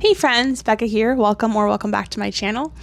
Hey friends, Becca here. Welcome back to my channel.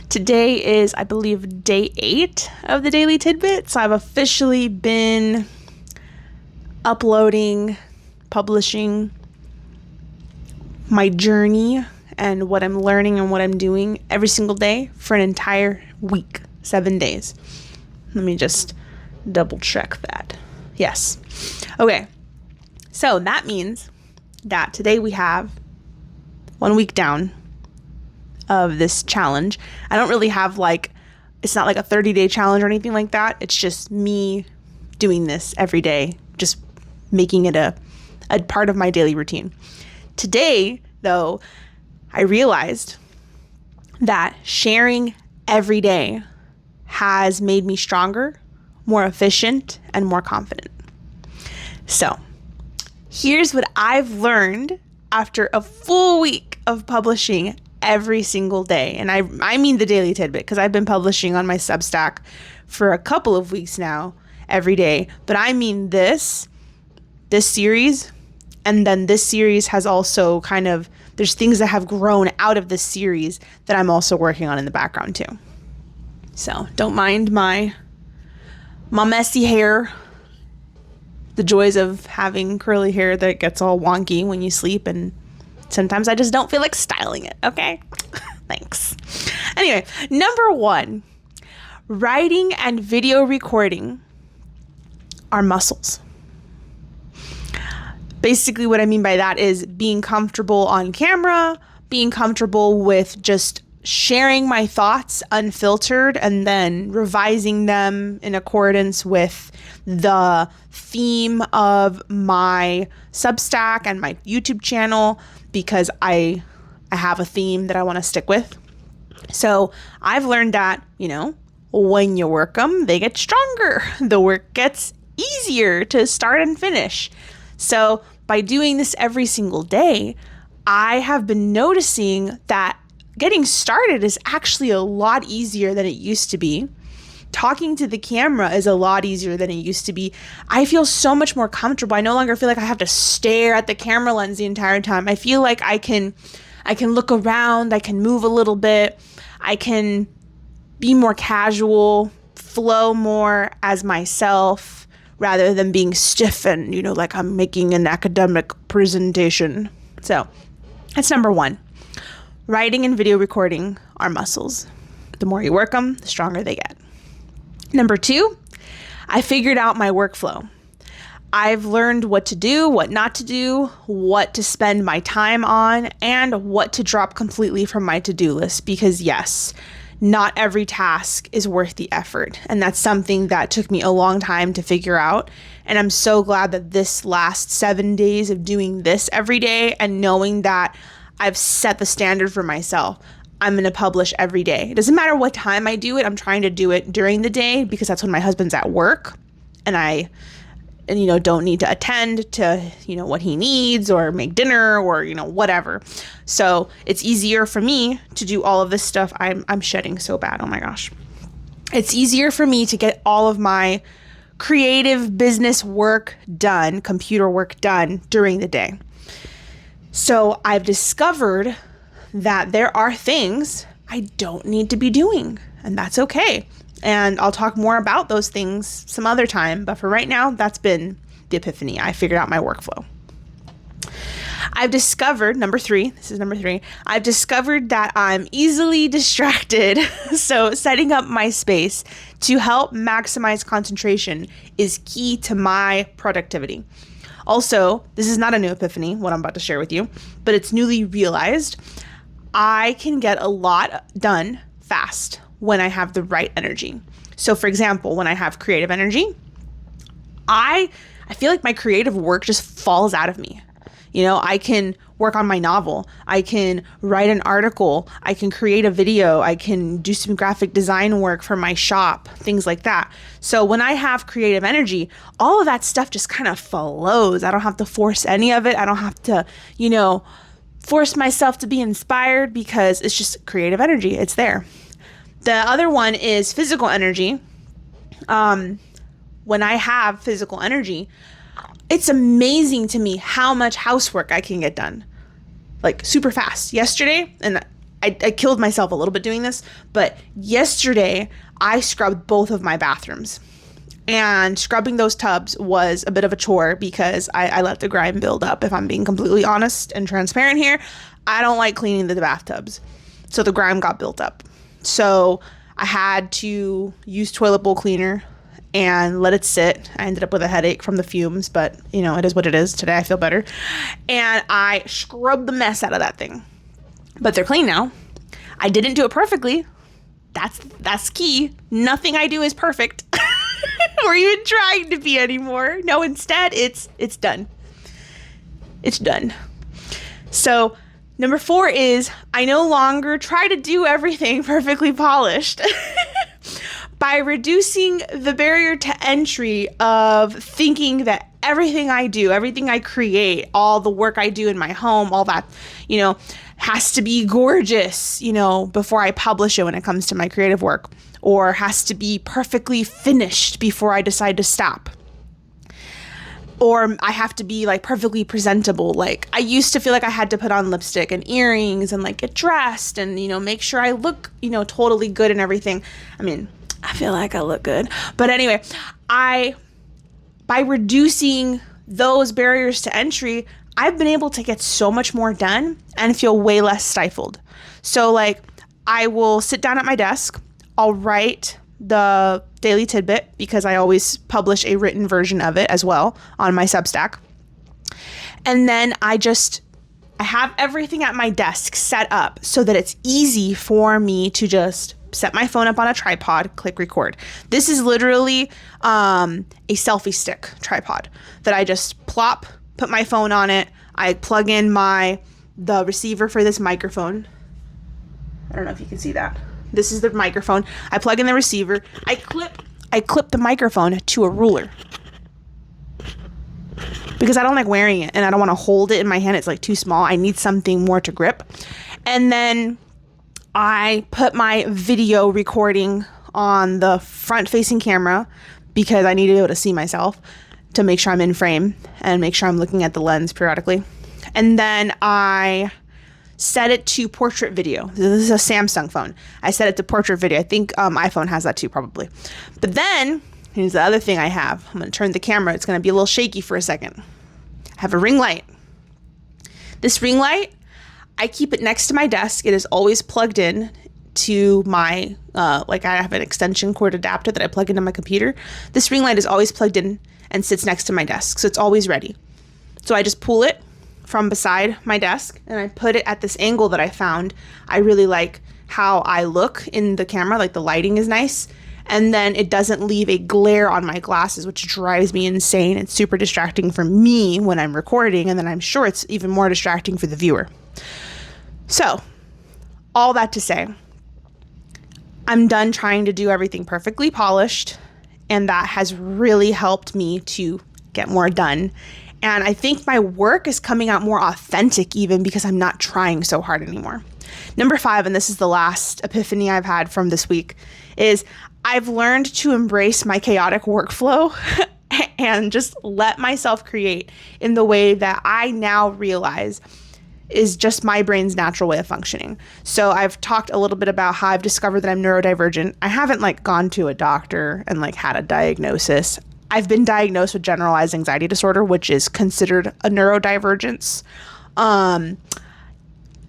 Today is, I believe, day 8 of the Daily Tidbit. So I've officially been uploading, publishing my journey and what I'm learning and what I'm doing every single day for an entire week, 7 days. Let me just double check that. Yes. Okay. So that means that today we have 1 week down of this challenge. I don't really have it's not like a 30-day challenge or anything like that. It's just me doing this every day, just making it a part of my daily routine. Today, though, I realized that sharing every day has made me stronger, more efficient, and more confident. So here's what I've learned after a full week of publishing every single day. And I mean the Daily Tidbit, because I've been publishing on my Substack for a couple of weeks now, every day. But I mean this series, and then this series has also there's things that have grown out of this series that I'm also working on in the background too. So don't mind my messy hair, the joys of having curly hair that gets all wonky when you sleep, and sometimes I just don't feel like styling it, okay? Thanks. Anyway, number 1, writing and video recording are muscles. Basically, what I mean by that is being comfortable on camera, being comfortable with just sharing my thoughts unfiltered and then revising them in accordance with the theme of my Substack and my YouTube channel, because I have a theme that I want to stick with. So I've learned that, when you work them, they get stronger. The work gets easier to start and finish. So by doing this every single day, I have been noticing that getting started is actually a lot easier than it used to be. Talking to the camera is a lot easier than it used to be. I feel so much more comfortable. I no longer feel like I have to stare at the camera lens the entire time. I feel like I can look around, I can move a little bit, I can be more casual, flow more as myself, rather than being stiff and, like I'm making an academic presentation. So that's number 1. Writing and video recording are muscles. The more you work them, the stronger they get. Number 2, I figured out my workflow. I've learned what to do, what not to do, what to spend my time on, and what to drop completely from my to-do list. Because yes, not every task is worth the effort. And that's something that took me a long time to figure out. And I'm so glad that this last 7 days of doing this every day and knowing that I've set the standard for myself. I'm going to publish every day. It doesn't matter what time I do it. I'm trying to do it during the day because that's when my husband's at work and I don't need to attend to, what he needs or make dinner or, whatever. So it's easier for me to do all of this stuff. I'm shedding so bad. Oh my gosh. It's easier for me to get all of my creative business work done, computer work done during the day. So I've discovered that there are things I don't need to be doing, and that's okay. And I'll talk more about those things some other time, but for right now, that's been the epiphany. I figured out my workflow. I've discovered, number 3, I've discovered that I'm easily distracted. So setting up my space to help maximize concentration is key to my productivity. Also, this is not a new epiphany, what I'm about to share with you, but it's newly realized. I can get a lot done fast when I have the right energy. So for example, when I have creative energy, I feel like my creative work just falls out of me. I can work on my novel. I can write an article. I can create a video. I can do some graphic design work for my shop, things like that. So when I have creative energy, all of that stuff just kind of flows. I don't have to force any of it. I don't have to, force myself to be inspired because it's just creative energy. It's there. The other one is physical energy. When I have physical energy, it's amazing to me how much housework I can get done. like super fast. Yesterday, and I killed myself a little bit doing this, but yesterday I scrubbed both of my bathrooms. And scrubbing those tubs was a bit of a chore because I let the grime build up. If I'm being completely honest and transparent here, I don't like cleaning the bathtubs. So the grime got built up. So I had to use toilet bowl cleaner and let it sit. I ended up with a headache from the fumes, but you know, it is what it is. Today I feel better. And I scrubbed the mess out of that thing. But they're clean now. I didn't do it perfectly. That's key. Nothing I do is perfect. Or even trying to be anymore. No, instead it's done. It's done. So number 4 is I no longer try to do everything perfectly polished. By reducing the barrier to entry of thinking that everything I do, everything I create, all the work I do in my home, all that, you know, has to be gorgeous, you know, before I publish it when it comes to my creative work, or has to be perfectly finished before I decide to stop. Or I have to be like perfectly presentable. Like I used to feel like I had to put on lipstick and earrings and like get dressed and, you know, make sure I look, you know, totally good and everything. I mean, I feel like I look good. But anyway, by reducing those barriers to entry, I've been able to get so much more done and feel way less stifled. So like I will sit down at my desk, I'll write the Daily Tidbit because I always publish a written version of it as well on my Substack. And then I have everything at my desk set up so that it's easy for me to just set my phone up on a tripod, click record. This is literally a selfie stick tripod that I just put my phone on it. I plug in the receiver for this microphone. I don't know if you can see that. This is the microphone. I plug in the receiver. I clip the microphone to a ruler because I don't like wearing it and I don't want to hold it in my hand. It's like too small. I need something more to grip. And then I put my video recording on the front-facing camera because I need to be able to see myself to make sure I'm in frame and make sure I'm looking at the lens periodically. And then I set it to portrait video. This is a Samsung phone. I set it to portrait video. I think iPhone has that too, probably. But then, here's the other thing I have. I'm going to turn the camera. It's going to be a little shaky for a second. I have a ring light. This ring light, I keep it next to my desk. It is always plugged in to my, I have an extension cord adapter that I plug into my computer. This ring light is always plugged in and sits next to my desk. So it's always ready. So I just pull it from beside my desk and I put it at this angle that I found. I really like how I look in the camera, like the lighting is nice. And then it doesn't leave a glare on my glasses, which drives me insane. It's super distracting for me when I'm recording, and then I'm sure it's even more distracting for the viewer. So, all that to say, I'm done trying to do everything perfectly polished, and that has really helped me to get more done. And I think my work is coming out more authentic even because I'm not trying so hard anymore. Number 5, and this is the last epiphany I've had from this week, is I've learned to embrace my chaotic workflow and just let myself create in the way that I now realize is just my brain's natural way of functioning. So I've talked a little bit about how I've discovered that I'm neurodivergent. I haven't gone to a doctor and had a diagnosis. I've been diagnosed with generalized anxiety disorder, which is considered a neurodivergence. But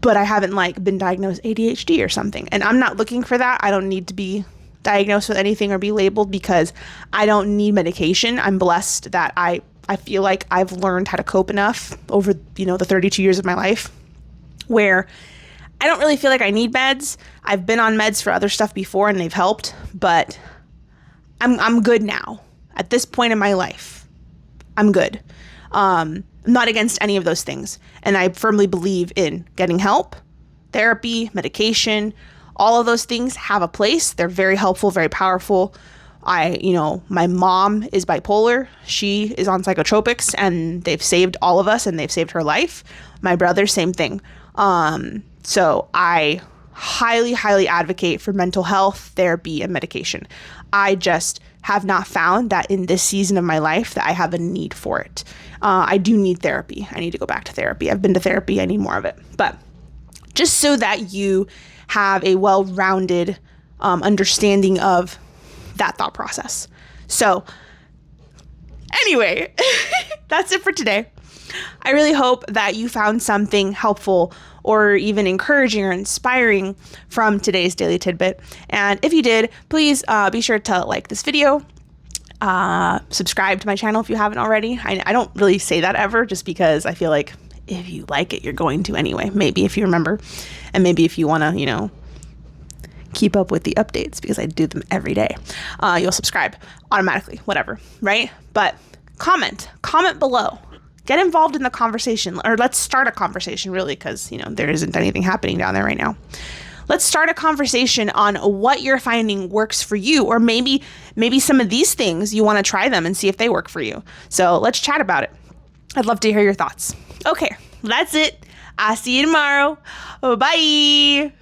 I haven't been diagnosed ADHD or something. And I'm not looking for that. I don't need to be diagnosed with anything or be labeled because I don't need medication. I'm blessed that I feel like I've learned how to cope enough over, the 32 years of my life where I don't really feel like I need meds. I've been on meds for other stuff before and they've helped, but I'm good now. At this point in my life, I'm good. I'm not against any of those things. And I firmly believe in getting help, therapy, medication. All of those things have a place. They're very helpful, very powerful. My mom is bipolar. She is on psychotropics and they've saved all of us and they've saved her life. My brother, same thing. So I highly, highly advocate for mental health, therapy, and medication. I just have not found that in this season of my life that I have a need for it. I do need therapy. I need to go back to therapy. I've been to therapy. I need more of it. But just so that you have a well-rounded understanding of that thought process. So anyway, that's it for today. I really hope that you found something helpful or even encouraging or inspiring from today's Daily Tidbit. And if you did, please be sure to like this video, subscribe to my channel if you haven't already. I don't really say that ever just because I feel like if you like it, you're going to anyway. Maybe if you remember, and maybe if you want to, keep up with the updates because I do them every day. You'll subscribe automatically, whatever, right? But comment below. Get involved in the conversation, or let's start a conversation really, because, there isn't anything happening down there right now. Let's start a conversation on what you're finding works for you, or maybe some of these things you want to try them and see if they work for you. So let's chat about it. I'd love to hear your thoughts. Okay, that's it. I'll see you tomorrow. Bye.